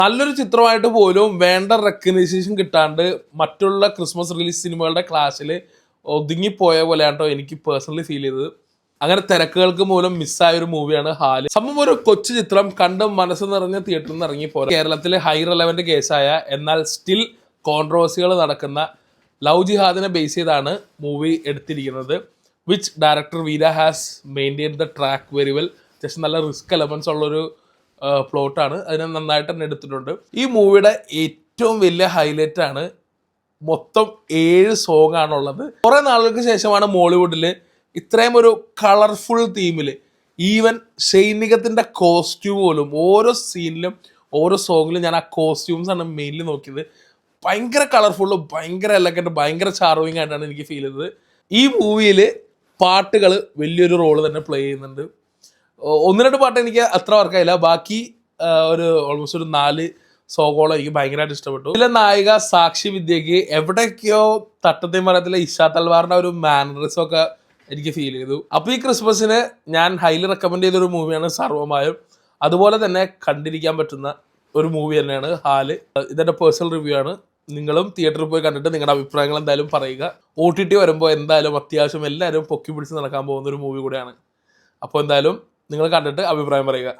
നല്ലൊരു ചിത്രമായിട്ട് പോലും വേണ്ട റെക്കഗ്നൈസേഷൻ കിട്ടാണ്ട് മറ്റുള്ള ക്രിസ്മസ് റിലീസ് സിനിമകളുടെ ക്ലാസ്സിൽ ഒതുങ്ങിപ്പോയ പോലെയാട്ടോ എനിക്ക് പേഴ്സണലി ഫീൽ ചെയ്തത്. അങ്ങനെ തിരക്കുകൾക്ക് മൂലം മിസ്സായ ഒരു മൂവിയാണ് ഹാല്. സംഭവം ഒരു കൊച്ചു ചിത്രം കണ്ട് മനസ്സ് നിറഞ്ഞ തിയേറ്ററിൽ നിന്ന് ഇറങ്ങിപ്പോരാ. കേരളത്തിലെ ഹൈ റെലവന്റ് കേസായ എന്നാൽ സ്റ്റിൽ കോൺട്രവേഴ്സികൾ നടക്കുന്ന ലവ് ജിഹാദിനെ ബേസ് ചെയ്താണ് മൂവി എടുത്തിരിക്കുന്നത്. Which director Veera has maintain the track very well. അത്യാവശ്യം നല്ല റിസ്ക് എലമെന്റ്സ് ഉള്ളൊരു പ്ലോട്ടാണ്, അതിനെ നന്നായിട്ട് തന്നെ എടുത്തിട്ടുണ്ട്. ഈ മൂവിയുടെ ഏറ്റവും വലിയ ഹൈലൈറ്റ് ആണ് മൊത്തം 7 സോങ് ആണുള്ളത്. കുറെ നാളുകൾക്ക് ശേഷമാണ് മോളിവുഡിൽ ഇത്രയും ഒരു കളർഫുൾ തീമിൽ ഈവൻ സൈനികത്തിന്റെ കോസ്റ്റ്യൂം പോലും ഓരോ സീനിലും ഓരോ സോങ്ങിലും ഞാൻ ആ കോസ്റ്റ്യൂംസ് ആണ് മെയിൻലി നോക്കിയത്. ഭയങ്കര കളർഫുള്ള്, ഭയങ്കര എലഗന്റ്, ഭയങ്കര ചാർവിങ് ആയിട്ടാണ് എനിക്ക് ഫീൽ ചെയ്തത്. ഈ മൂവിയിൽ പാട്ടുകൾ വലിയൊരു റോള് തന്നെ പ്ലേ ചെയ്യുന്നുണ്ട്. 1-2 പാട്ട് എനിക്ക് അത്ര വർക്കായില്ല, ബാക്കി ഒരു ഓൾമോസ്റ്റ് ഒരു 4 സോങ്ങോളം എനിക്ക് ഭയങ്കരമായിട്ട് ഇഷ്ടപ്പെട്ടു. ഇതിലെ നായിക സാക്ഷി വിദ്യയ്ക്ക് എവിടേക്കോ തട്ടത്തെയും പറയത്തില്ല ഇഷാ തൽവാറിന്റെ ഒരു മാനറിസം ഒക്കെ എനിക്ക് ഫീൽ ചെയ്തു. അപ്പോൾ ഈ ക്രിസ്മസിന് ഞാൻ ഹൈലി റെക്കമെൻഡ് ചെയ്തൊരു മൂവിയാണ് സർവ്വമായും. അതുപോലെ തന്നെ കണ്ടിരിക്കാൻ പറ്റുന്ന ഒരു മൂവി തന്നെയാണ് ഹാല്. ഇതെൻ്റെ പേഴ്സണൽ റിവ്യൂ ആണ്. നിങ്ങളും തിയേറ്ററിൽ പോയി കണ്ടിട്ട് നിങ്ങളുടെ അഭിപ്രായങ്ങൾ എന്തായാലും പറയുക. OTT വരുമ്പോൾ എന്തായാലും അത്യാവശ്യം എല്ലാവരും പൊക്കി പിടിച്ച് നടക്കാൻ പോകുന്ന ഒരു മൂവി കൂടെയാണ്. അപ്പോൾ എന്തായാലും നിങ്ങൾ കണ്ടിട്ട് അഭിപ്രായം പറയുക.